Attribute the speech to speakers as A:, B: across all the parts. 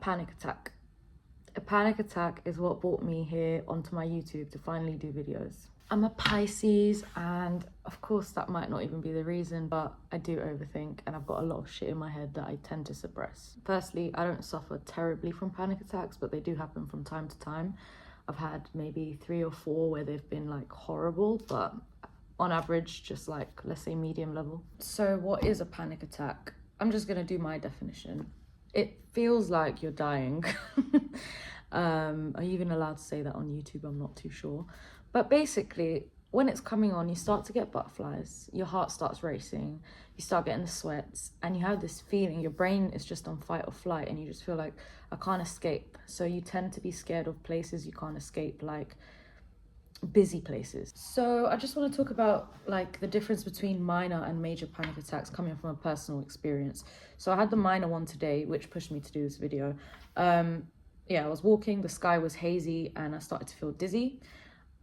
A: panic attack. A panic attack is what brought me here onto my YouTube to finally do videos. I'm a Pisces, and of course that might not even be the reason, but I do overthink and I've got a lot of shit in my head that I tend to suppress. Firstly, I don't suffer terribly from panic attacks, but they do happen from time to time. I've had maybe 3 or 4 where they've been like horrible, but on average, just like, let's say medium level. So what is a panic attack? I'm just gonna do my definition. It feels like you're dying. Are you even allowed to say that on YouTube? I'm not too sure. But basically, when it's coming on, you start to get butterflies, your heart starts racing, you start getting the sweats, and you have this feeling, your brain is just on fight or flight, and you just feel like, I can't escape. So you tend to be scared of places you can't escape, like busy places. So I just want to talk about like the difference between minor and major panic attacks coming from a personal experience. So I had the minor one today, which pushed me to do this video. Yeah, I was walking, the sky was hazy, and I started to feel dizzy.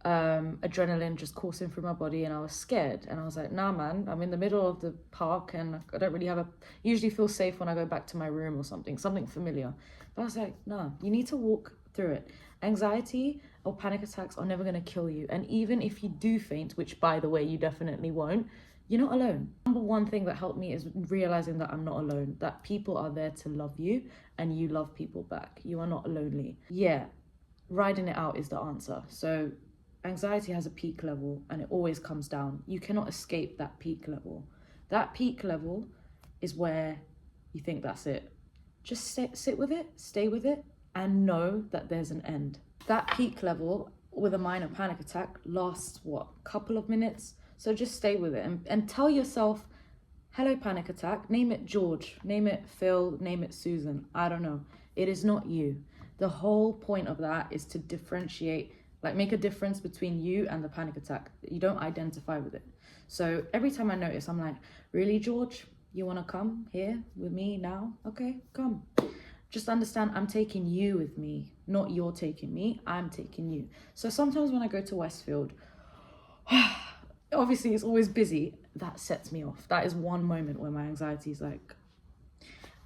A: Adrenaline just coursing through my body, and I was scared, and I was like, nah man, I'm in the middle of the park and I don't really have usually feel safe when I go back to my room or something familiar. But I was like, nah, you need to walk through it. Anxiety or panic attacks are never going to kill you, and even if you do faint, which by the way you definitely won't, you're not alone. Number one thing that helped me is realizing that I'm not alone, that people are there to love you and you love people back. You are not lonely. Yeah, riding it out is the answer. So anxiety has a peak level and it always comes down. You cannot escape that peak level. That peak level is where you think that's it. Just sit with it, stay with it, and know that there's an end. That peak level with a minor panic attack lasts, what, a couple of minutes? So just stay with it and tell yourself, hello panic attack, name it George, name it Phil, name it Susan, I don't know. It is not you. The whole point of that is to differentiate, like make a difference between you and the panic attack. You don't identify with it. So every time I notice, I'm like, really George, you wanna come here with me now? Okay, come. Just understand I'm taking you with me, not you're taking me, I'm taking you. So sometimes when I go to Westfield, obviously it's always busy, that sets me off. That is one moment where my anxiety is like,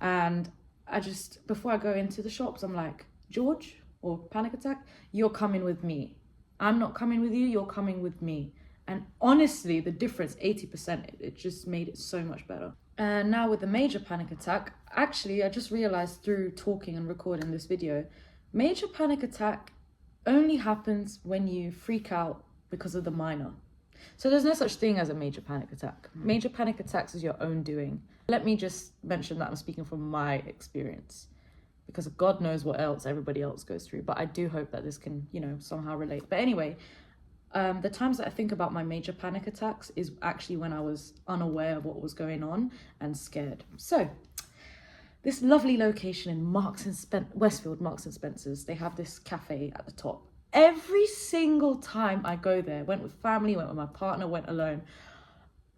A: and I just, before I go into the shops, I'm like, George, or panic attack, you're coming with me. I'm not coming with you, you're coming with me. And honestly, the difference, 80%, it just made it so much better. And now with the major panic attack, actually, I just realized through talking and recording this video, major panic attack only happens when you freak out because of the minor. So there's no such thing as a major panic attack. Major panic attacks is your own doing. Let me just mention that I'm speaking from my experience, because God knows what else everybody else goes through. But I do hope that this can, somehow relate. But anyway, the times that I think about my major panic attacks is actually when I was unaware of what was going on and scared. So this lovely location in Westfield, Marks and Spencer's, they have this cafe at the top. Every single time I go there, went with family, went with my partner, went alone,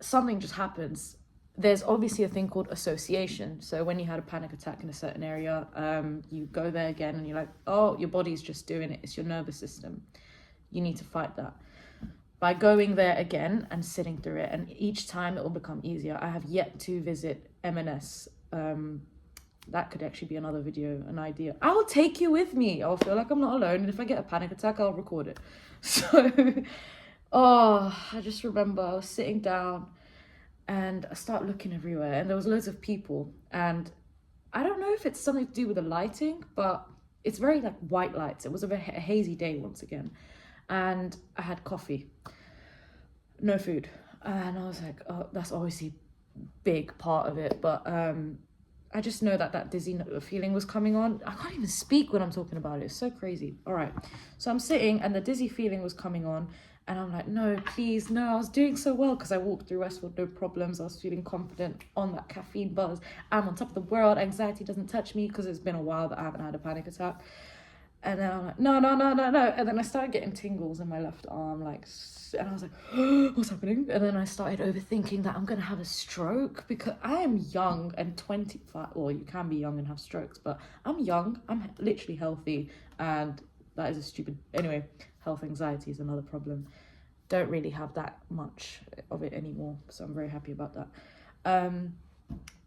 A: something just happens. There's obviously a thing called association. So when you had a panic attack in a certain area, you go there again and you're like, oh, your body's just doing it. It's your nervous system. You need to fight that. By going there again and sitting through it, and each time it will become easier. I have yet to visit M&S. That could actually be another video, an idea. I'll take you with me. I'll feel like I'm not alone. And if I get a panic attack, I'll record it. So, I just remember I was sitting down and I start looking everywhere and there was loads of people. And I don't know if it's something to do with the lighting, but it's very like white lights. It was a hazy day once again. And I had coffee, no food. And I was like, oh, that's obviously a big part of it. But I just know that dizzy feeling was coming on. I can't even speak when I'm talking about it. It's so crazy. All right. So I'm sitting and the dizzy feeling was coming on. And I'm like, no, please, no. I was doing so well because I walked through Westfield, no problems. I was feeling confident on that caffeine buzz. I'm on top of the world. Anxiety doesn't touch me because it's been a while that I haven't had a panic attack. And then I'm like, no. And then I started getting tingles in my left arm, and I was like, oh, what's happening? And then I started overthinking that I'm going to have a stroke because I am young and 25. Well, you can be young and have strokes, but I'm young. I'm literally healthy. And that is a stupid, anyway, health anxiety is another problem. Don't really have that much of it anymore. So I'm very happy about that.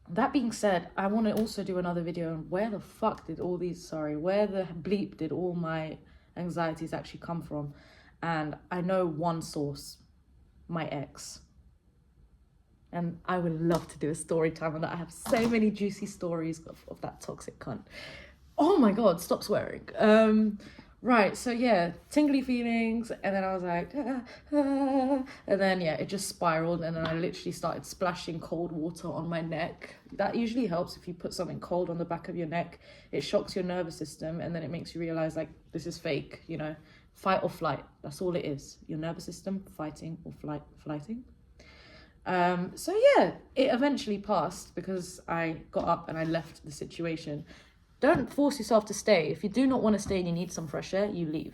A: That being said, I want to also do another video on where the fuck did all these, where the bleep did all my anxieties actually come from. And I know one source, my ex. And I would love to do a story time on that. I have so many juicy stories of that toxic cunt. Oh my God, stop swearing. Right, so yeah, tingly feelings, and then I was like, and then yeah, it just spiraled, and then I literally started splashing cold water on my neck. That usually helps if you put something cold on the back of your neck. It shocks your nervous system, and then it makes you realize, like, this is fake, you know, fight or flight. That's all it is. Your nervous system fighting or flighting. So yeah, it eventually passed because I got up and I left the situation. Don't force yourself to stay. If you do not want to stay and you need some fresh air, you leave.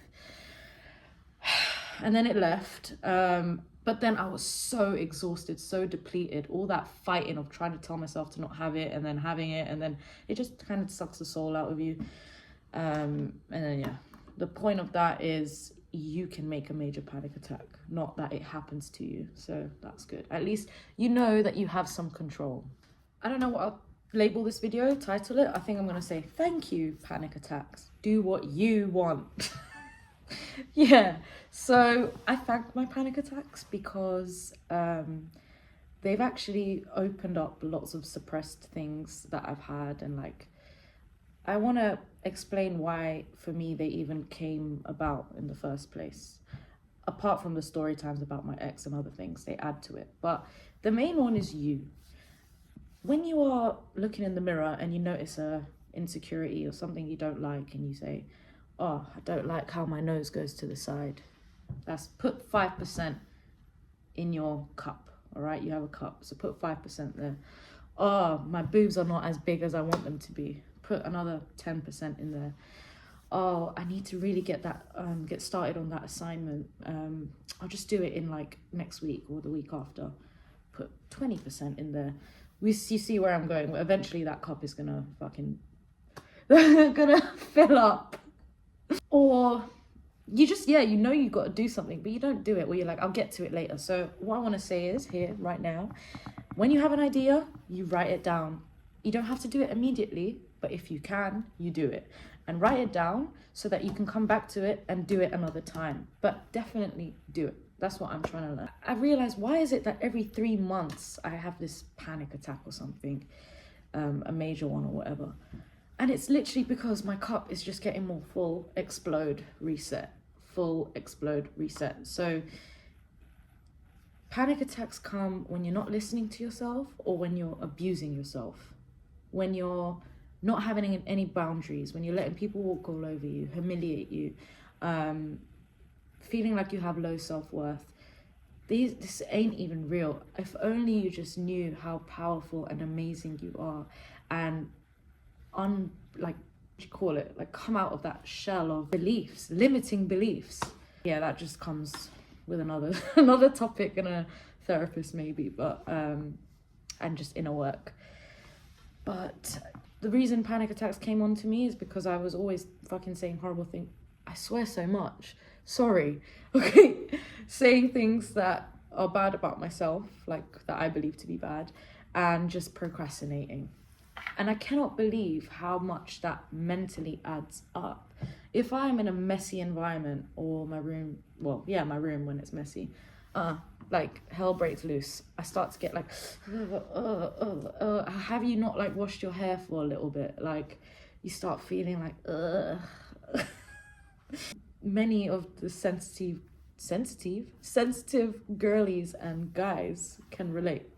A: And then it left. But then I was so exhausted, so depleted. All that fighting of trying to tell myself to not have it and then having it. And then it just kind of sucks the soul out of you. And then, yeah, the point of that is you can make a major panic attack, not that it happens to you. So that's good. At least you know that you have some control. I don't know what I'll label this video, title it. I think I'm gonna say, thank you, panic attacks. Do what you want. Yeah, so I thank my panic attacks because they've actually opened up lots of suppressed things that I've had, and like, I want to explain why, for me, they even came about in the first place. Apart from the story times about my ex and other things, they add to it. But the main one is you. When you are looking in the mirror and you notice a insecurity or something you don't like, and you say, oh, I don't like how my nose goes to the side. That's put 5% in your cup, all right? You have a cup, so put 5% there. Oh, my boobs are not as big as I want them to be. Put another 10% in there. Oh, I need to really get started on that assignment. I'll just do it in like next week or the week after. Put 20% in there. You see where I'm going. Eventually that cup is gonna gonna fill up. Or you just, yeah, you know you got to do something, but you don't do it, or you're like, I'll get to it later. So what I want to say is, here, right now, when you have an idea, you write it down. You don't have to do it immediately, but if you can, you do it. And write it down so that you can come back to it and do it another time. But definitely do it. That's what I'm trying to learn. I realized, why is it that every 3 months I have this panic attack or something, a major one or whatever? And it's literally because my cup is just getting more full, explode, reset, full, explode, reset. So panic attacks come when you're not listening to yourself, or when you're abusing yourself, when you're not having any boundaries, when you're letting people walk all over you, humiliate you, feeling like you have low self-worth. This ain't even real. If only you just knew how powerful and amazing you are, and come out of that shell of beliefs, limiting beliefs. Yeah, that just comes with another topic and a therapist maybe, but and just inner work. But the reason panic attacks came on to me is because I was always fucking saying horrible things. I swear so much. Sorry. Okay. Saying things that are bad about myself, like that I believe to be bad, and just procrastinating. And I cannot believe how much that mentally adds up. If I'm in a messy environment, or my room when it's messy, like hell breaks loose. I start to get like, have you not like washed your hair for a little bit? Like you start feeling like, Many of the sensitive girlies and guys can relate.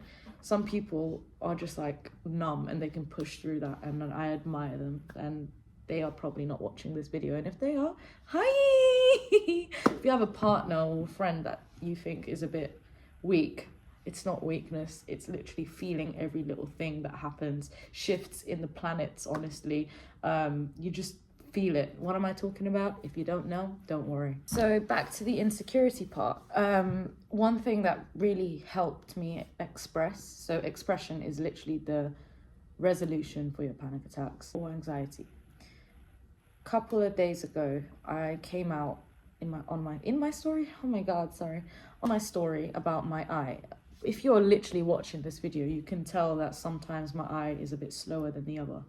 A: Some people are just like numb and they can push through that, and I admire them, and they are probably not watching this video, and if they are, hi. If you have a partner or a friend that you think is a bit weak, it's not weakness, it's literally feeling every little thing that happens, shifts in the planets, honestly. You just feel it. What am I talking about? If you don't know, don't worry. So back to the insecurity part. One thing that really helped me express, so expression is literally the resolution for your panic attacks or anxiety. Couple of days ago, I came out on my story about my eye. if you're literally watching this video, you can tell that sometimes my eye is a bit slower than the other.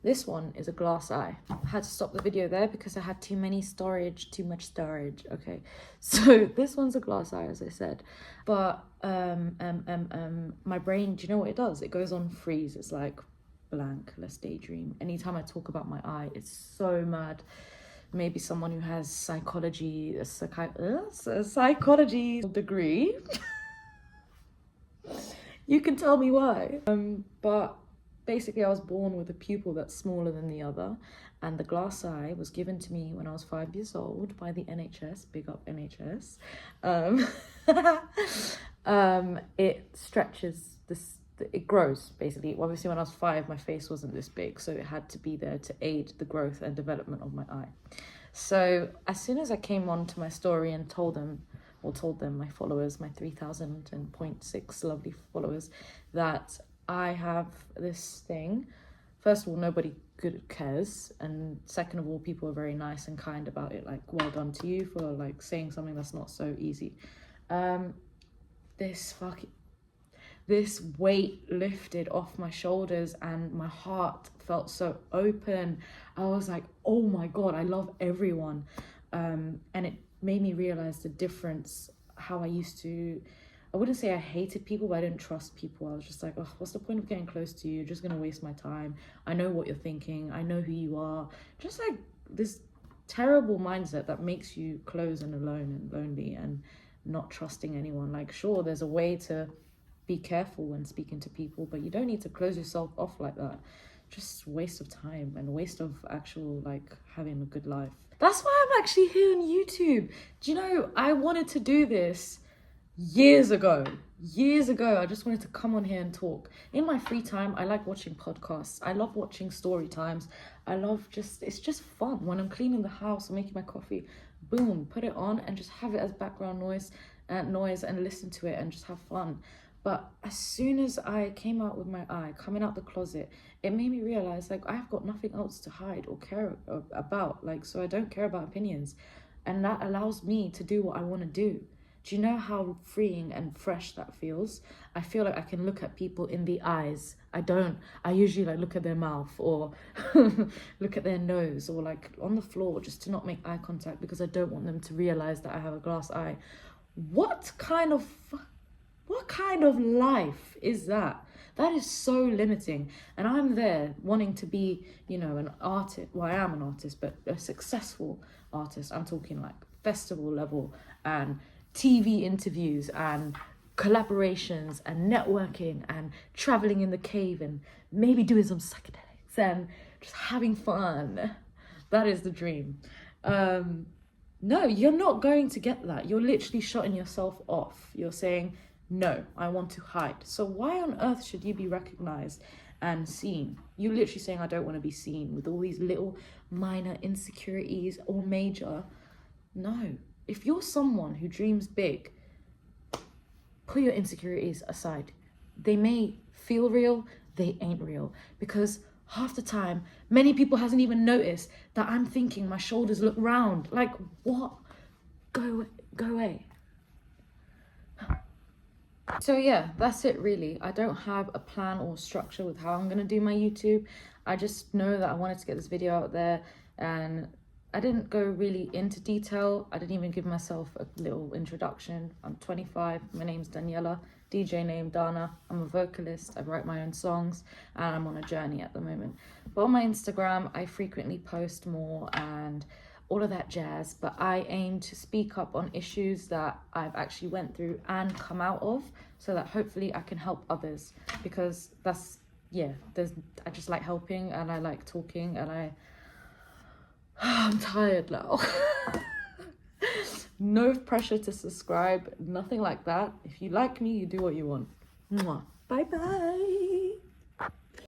A: This one is a glass eye. I had to stop the video there because I had too much storage. Okay, so this one's a glass eye, as I said. But my brain, do you know what it does? It goes on freeze. It's like blank, let's daydream. Anytime I talk about my eye, it's so mad. Maybe someone who has psychology, a psychology degree. You can tell me why. But basically I was born with a pupil that's smaller than the other, and the glass eye was given to me when I was 5 years old by the NHS. Big up NHS. It stretches this, it grows basically. Obviously when I was 5, my face wasn't this big, so it had to be there to aid the growth and development of my eye. So as soon as I came on to my story and told them, my followers, my 3,000.6 lovely followers, that I have this thing, first of all, nobody cares, and second of all, people are very nice and kind about it, like, well done to you for like saying something that's not so easy. This weight lifted off my shoulders and my heart felt so open. I was like, oh my God, I love everyone. And it made me realize the difference, how I used to, I wouldn't say I hated people, but I didn't trust people. I was just like, oh, what's the point of getting close to you? You're just going to waste my time. I know what you're thinking. I know who you are. Just like this terrible mindset that makes you close and alone and lonely and not trusting anyone. Like, sure, there's a way to be careful when speaking to people, but you don't need to close yourself off like that. Just waste of time and waste of actual, like, having a good life. That's why I'm actually here on YouTube. Do you know, I wanted to do this years ago. I just wanted to come on here and talk. In my free time, I like watching podcasts. I love watching story times. It's just fun. When I'm cleaning the house or making my coffee, boom, put it on and just have it as background noise and listen to it and just have fun. But as soon as I came out with my eye, coming out the closet, it made me realize, like, I've got nothing else to hide or care about. Like, so I don't care about opinions. And that allows me to do what I want to do. Do you know how freeing and fresh that feels? I feel like I can look at people in the eyes. I don't. I usually like look at their mouth or look at their nose or like on the floor just to not make eye contact because I don't want them to realize that I have a glass eye. What kind of life is that? That is so limiting. And I'm there wanting to be, you know, an artist. Well, I am an artist, but a successful artist. I'm talking like festival level and TV interviews and collaborations and networking and traveling in the cave and maybe doing some psychedelics and just having fun. That is the dream. No, you're not going to get that. You're literally shutting yourself off. You're saying, no, I want to hide. So why on earth should you be recognized and seen? You're literally saying, I don't want to be seen with all these little minor insecurities or major. No. If you're someone who dreams big, put your insecurities aside. They may feel real, they ain't real. Because half the time, many people hasn't even noticed that I'm thinking my shoulders look round. Like, what? Go away. So yeah, that's it really. I don't have a plan or structure with how I'm going to do my YouTube. I just know that I wanted to get this video out there, and I didn't go really into detail. I didn't even give myself a little introduction. I'm 25, my name's Daniela, DJ name Dana. I'm a vocalist, I write my own songs, and I'm on a journey at the moment. But on my Instagram, I frequently post more and all of that jazz, but I aim to speak up on issues that I've actually went through and come out of, so that hopefully I can help others, because that's, yeah, I just like helping and I like talking, and I'm tired now. No pressure to subscribe, nothing like that. If you like me, you do what you want. Mwah. Bye bye.